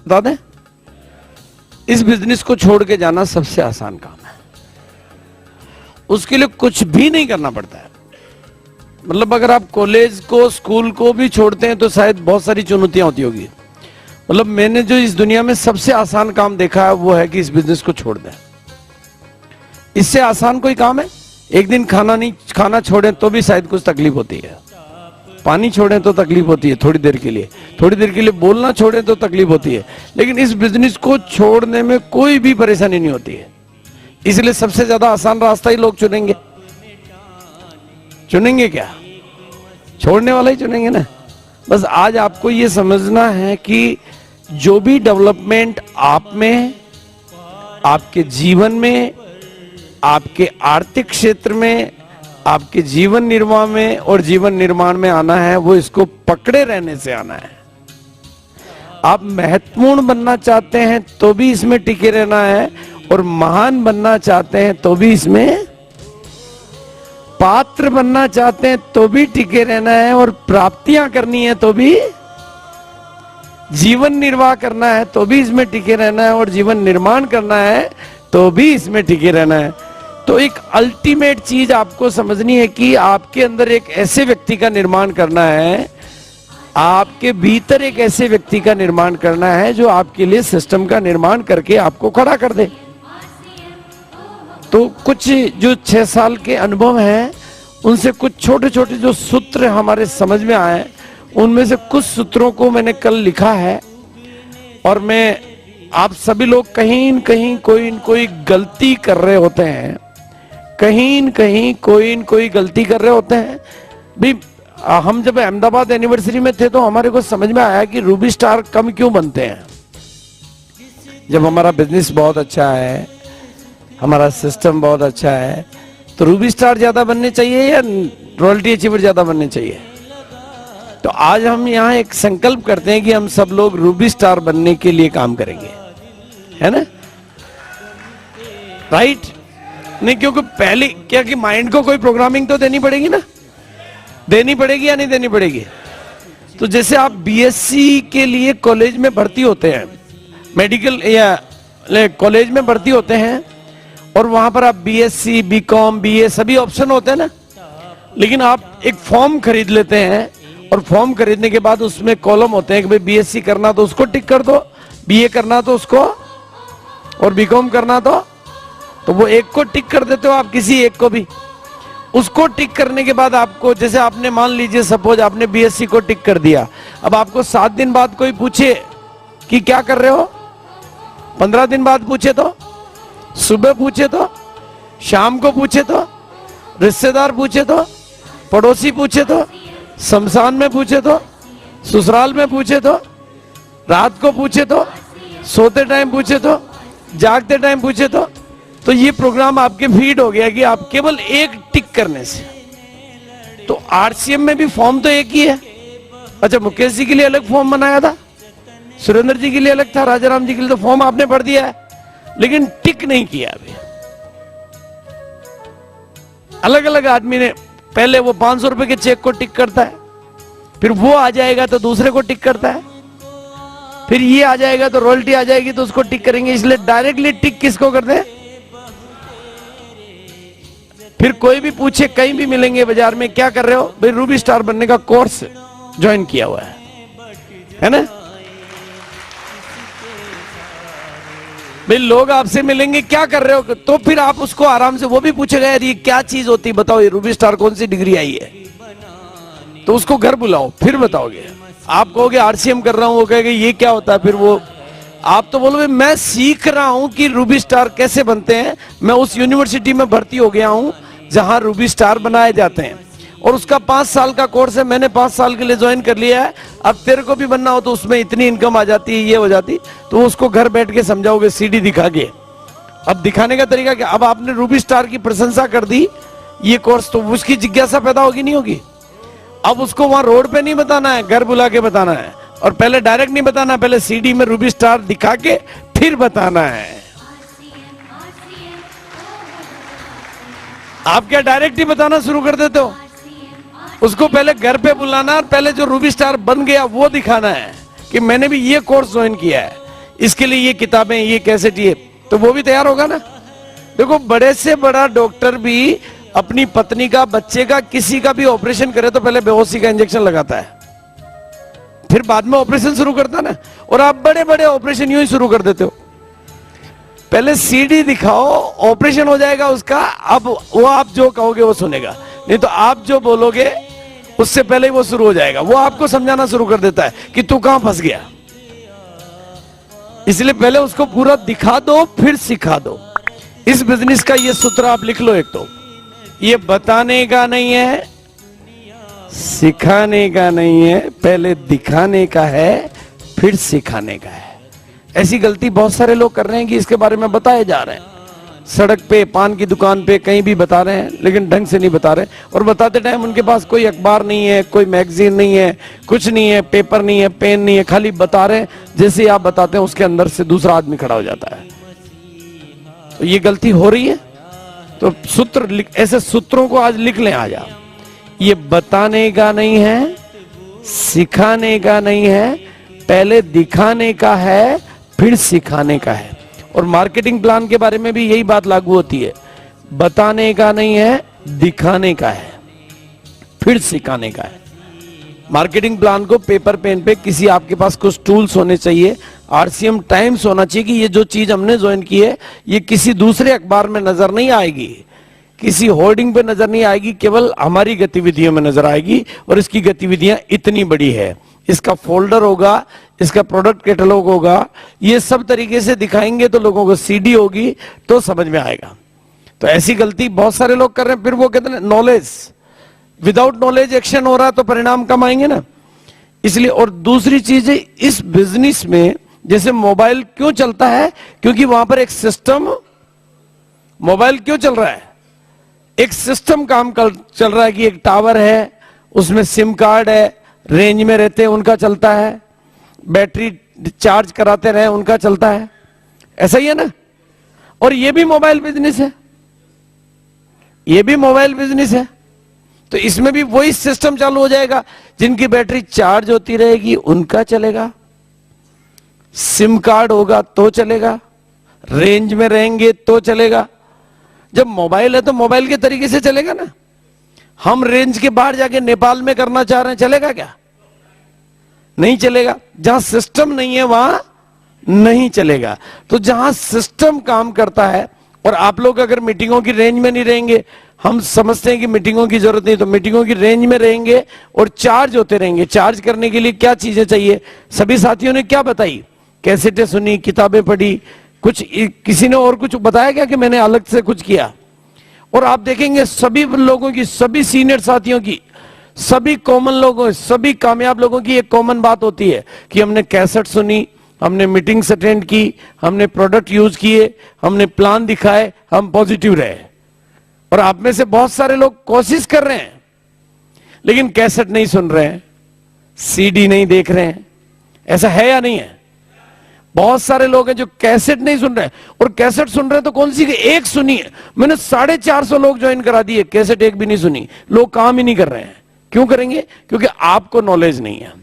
बता दें, इस बिजनेस को छोड़ के जाना सबसे आसान काम है। उसके लिए कुछ भी नहीं करना पड़ता है। मतलब अगर आप कॉलेज को, स्कूल को भी छोड़ते हैं तो शायद बहुत सारी चुनौतियां होती होगी। मतलब मैंने जो इस दुनिया में सबसे आसान काम देखा है वो है कि इस बिजनेस को छोड़ दें। इससे आसान कोई काम है? एक दिन खाना छोड़ें तो भी शायद कुछ तकलीफ होती है, पानी छोड़ें तो तकलीफ होती है थोड़ी देर के लिए बोलना छोड़ें तो तकलीफ होती है, लेकिन इस बिजनेस को छोड़ने में कोई भी परेशानी नहीं होती है। इसलिए सबसे ज्यादा आसान रास्ता ही लोग चुनेंगे क्या? छोड़ने वाला ही चुनेंगे ना। बस आज आपको यह समझना है कि जो भी डेवलपमेंट आप में, आपके जीवन में, आपके आर्थिक क्षेत्र में, आपके जीवन निर्वाह में और जीवन निर्माण में आना है, वो इसको पकड़े रहने से आना है। आप महत्वपूर्ण बनना चाहते हैं तो भी इसमें टिके रहना है, और महान बनना चाहते हैं तो भी इसमें, पात्र बनना चाहते हैं तो भी टिके रहना है, और प्राप्तियां करनी है तो भी, जीवन निर्वाह करना है तो भी इसमें टिके रहना है, और जीवन निर्माण करना है तो भी इसमें टिके रहना है। तो एक अल्टीमेट चीज आपको समझनी है कि आपके अंदर एक ऐसे व्यक्ति का निर्माण करना है, आपके भीतर एक ऐसे व्यक्ति का निर्माण करना है जो आपके लिए सिस्टम का निर्माण करके आपको खड़ा कर दे। तो कुछ जो 6 साल के अनुभव हैं, उनसे कुछ छोटे छोटे जो सूत्र हमारे समझ में आए, उनमें से कुछ सूत्रों को मैंने कल लिखा है। और मैं, आप सभी लोग कहीं न कहीं कोई गलती कर रहे होते हैं, कहीं न कहीं कोई गलती कर रहे होते हैं भी। हम जब अहमदाबाद एनिवर्सरी में थे तो हमारे को समझ में आया कि रूबी स्टार कम क्यों बनते हैं। जब हमारा बिजनेस बहुत अच्छा है, हमारा सिस्टम बहुत अच्छा है, तो रूबी स्टार ज्यादा बनने चाहिए या रॉयल्टी अचीवर ज्यादा बनने चाहिए? तो आज हम यहाँ एक संकल्प करते हैं कि हम सब लोग रूबी स्टार बनने के लिए काम करेंगे, है ना? राइट? नहीं, क्योंकि पहले क्या कि माइंड को कोई प्रोग्रामिंग तो देनी पड़ेगी ना, देनी पड़ेगी या नहीं देनी पड़ेगी? तो जैसे आप बीएससी के लिए कॉलेज में भर्ती होते हैं, मेडिकल या कॉलेज में भर्ती होते हैं, और वहां पर आप बीएससी, बीकॉम, बीए सभी ऑप्शन होते हैं ना। लेकिन आप एक फॉर्म खरीद लेते हैं, और फॉर्म खरीदने के बाद उसमें कॉलम होते हैं कि भाई बीएससी करना तो उसको टिक कर दो, बीए करना तो उसको, और बीकॉम करना तो वो एक को टिक कर देते हो आप, किसी एक को भी। उसको टिक करने के बाद आपको, जैसे आपने मान लीजिए सपोज आपने बीएससी को टिक कर दिया, अब आपको 7 दिन बाद कोई पूछे कि क्या कर रहे हो, 15 दिन बाद पूछे तो, सुबह पूछे तो, शाम को पूछे तो, रिश्तेदार पूछे तो, पड़ोसी पूछे तो, शमशान में पूछे तो, ससुराल में पूछे तो, रात को पूछे तो, सोते टाइम पूछे तो, जागते टाइम पूछे तो ये प्रोग्राम आपके फीड हो गया कि आप केवल एक टिक करने से। तो आरसीएम में भी फॉर्म तो एक ही है। अच्छा, मुकेश जी के लिए अलग फॉर्म बनाया था, सुरेंद्र जी के लिए अलग था, राजाराम जी के लिए तो फॉर्म आपने भर दिया है, लेकिन टिक नहीं किया अभी। अलग अलग आदमी ने, पहले वो 500 रुपए के चेक को टिक करता है, फिर वो आ जाएगा तो दूसरे को टिक करता है, फिर ये आ जाएगा तो रॉयल्टी आ जाएगी तो उसको टिक करेंगे। इसलिए डायरेक्टली टिक किसको करते हैं? फिर कोई भी पूछे, कहीं भी मिलेंगे बाजार में, क्या कर रहे हो भाई? रूबी स्टार बनने का कोर्स ज्वाइन किया हुआ है ना? भाई लोग आपसे मिलेंगे, क्या कर रहे हो, तो फिर आप उसको आराम से, वो भी पूछेगा यार ये क्या चीज होती है, बताओ ये रूबी स्टार कौन सी डिग्री आई है, तो उसको घर बुलाओ, फिर बताओगे। आप कहोगे आरसीएम कर रहा हूं, वो कहेगा ये क्या होता है, फिर वो, आप तो बोलोगे मैं सीख रहा हूं कि रूबी स्टार कैसे बनते हैं, मैं उस यूनिवर्सिटी में भर्ती हो गया हूं जहां रूबी स्टार बनाए जाते हैं, और उसका 5 साल का कोर्स है, मैंने 5 साल के लिए ज्वाइन कर लिया है। अब तेरे को भी बनना हो तो उसमें इतनी इनकम आ जाती है, ये हो जाती, तो उसको घर बैठ के समझाओगे सीडी दिखा के। अब दिखाने का तरीका क्या? अब आपने रूबी स्टार की प्रशंसा कर दी ये कोर्स, तो उसकी जिज्ञासा पैदा होगी नहीं होगी? अब उसको वहां रोड पे नहीं बताना है, घर बुला के बताना है, और पहले डायरेक्ट नहीं बताना, पहले सीडी में रूबी स्टार दिखा के फिर बताना है। आप क्या डायरेक्ट ही बताना शुरू कर देते हो? उसको पहले घर पे बुलाना, और पहले जो रूबी स्टार बन गया वो दिखाना है कि मैंने भी ये कोर्स ज्वाइन किया है। इसके लिए ये किताबें, ये कैसेट, ये, तो वो भी तैयार होगा ना। देखो बड़े से बड़ा डॉक्टर भी अपनी पत्नी का, बच्चे का, किसी का भी ऑपरेशन करे तो पहले बेहोशी का इंजेक्शन लगाता है, फिर बाद में ऑपरेशन शुरू करता है ना। और आप बड़े बड़े ऑपरेशन यूं ही शुरू कर देते हो, पहले सीडी दिखाओ, ऑपरेशन हो जाएगा उसका, अब वो आप जो कहोगे वो सुनेगा, नहीं तो आप जो बोलोगे उससे पहले ही वो शुरू हो जाएगा। वो आपको समझाना शुरू कर देता है कि तू कहां फंस गया। इसलिए पहले उसको पूरा दिखा दो, फिर सिखा दो। इस बिजनेस का ये सूत्र आप लिख लो। एक तो ये बताने का नहीं है, सिखाने का नहीं है, पहले दिखाने का है, फिर सिखाने का है। ऐसी गलती बहुत सारे लोग कर रहे हैं कि इसके बारे में बताए जा रहे हैं, सड़क पे, पान की दुकान पे, कहीं भी बता रहे हैं, लेकिन ढंग से नहीं बता रहे। और बताते टाइम उनके पास कोई अखबार नहीं है, कोई मैगजीन नहीं है, कुछ नहीं है, पेपर नहीं है, पेन नहीं है, खाली बता रहे हैं। जैसे आप बताते हैं उसके अंदर से दूसरा आदमी खड़ा हो जाता है। तो ये गलती हो रही है। तो सूत्र, ऐसे सूत्रों को आज लिख लें। आज आप, ये बताने का नहीं है, सिखाने का नहीं है, पहले दिखाने का है, फिर सिखाने का है। और मार्केटिंग प्लान के बारे में भी यही बात लागू होती है। बताने का नहीं है, दिखाने का है, फिर सिखाने का है। मार्केटिंग प्लान को पेपर पेन पे, किसी आपके पास कुछ टूल्स होने चाहिए, आरसीएम टाइम्स होना चाहिए कि ये जो चीज हमने ज्वाइन की है ये किसी दूसरे अखबार में नजर नहीं आएगी, किसी होर्डिंग पे नजर नहीं आएगी, केवल हमारी गतिविधियों में नजर आएगी। और इसकी गतिविधियां इतनी बड़ी है, इसका फोल्डर होगा, इसका प्रोडक्ट कैटलॉग होगा, ये सब तरीके से दिखाएंगे तो लोगों को सीडी होगी तो समझ में आएगा। तो ऐसी गलती बहुत सारे लोग कर रहे हैं। फिर वो कहते हैं नॉलेज, विदाउट नॉलेज एक्शन हो रहा तो परिणाम कम आएंगे ना। इसलिए, और दूसरी चीज है इस बिजनेस में, जैसे मोबाइल क्यों चलता है, क्योंकि वहां पर एक सिस्टम, मोबाइल क्यों चल रहा है, एक सिस्टम काम चल रहा है कि एक टावर है, उसमें सिम कार्ड है, रेंज में रहते हैं उनका चलता है, बैटरी चार्ज कराते रहे उनका चलता है। ऐसा ही है ना। और ये भी मोबाइल बिजनेस है, ये भी मोबाइल बिजनेस है। तो इसमें भी वही सिस्टम चालू हो जाएगा, जिनकी बैटरी चार्ज होती रहेगी उनका चलेगा, सिम कार्ड होगा तो चलेगा, रेंज में रहेंगे तो चलेगा। जब मोबाइल है तो मोबाइल के तरीके से चलेगा ना। हम रेंज के बाहर जाके नेपाल में करना चाह रहे हैं, चलेगा क्या? नहीं चलेगा। जहां सिस्टम नहीं है वहां नहीं चलेगा। तो जहां सिस्टम काम करता है, और आप लोग अगर मीटिंगों की रेंज में नहीं रहेंगे, हम समझते हैं कि मीटिंगों की जरूरत नहीं, तो मीटिंगों की रेंज में रहेंगे और चार्ज होते रहेंगे। चार्ज करने के लिए क्या चीजें चाहिए, सभी साथियों ने क्या बताई, कैसेटें सुनी, किताबें पढ़ी, कुछ किसी ने और कुछ बताया क्या कि मैंने अलग से कुछ किया? और आप देखेंगे सभी लोगों की, सभी सीनियर साथियों की, सभी कॉमन लोगों, सभी कामयाब लोगों की एक कॉमन बात होती है कि हमने कैसेट सुनी, हमने मीटिंग्स अटेंड की, हमने प्रोडक्ट यूज किए, हमने प्लान दिखाए, हम पॉजिटिव रहे। और आप में से बहुत सारे लोग कोशिश कर रहे हैं लेकिन कैसेट नहीं सुन रहे हैं, सीडी नहीं देख रहे हैं। ऐसा है या नहीं है? बहुत सारे लोग हैं जो कैसेट नहीं सुन रहे हैं, और कैसेट सुन रहे हैं तो कौन सी, एक सुनी है। मैंने 450 लोग ज्वाइन करा दिए, कैसेट एक भी नहीं सुनी। लोग काम ही नहीं कर रहे हैं। क्यों करेंगे? क्योंकि आपको नॉलेज नहीं है।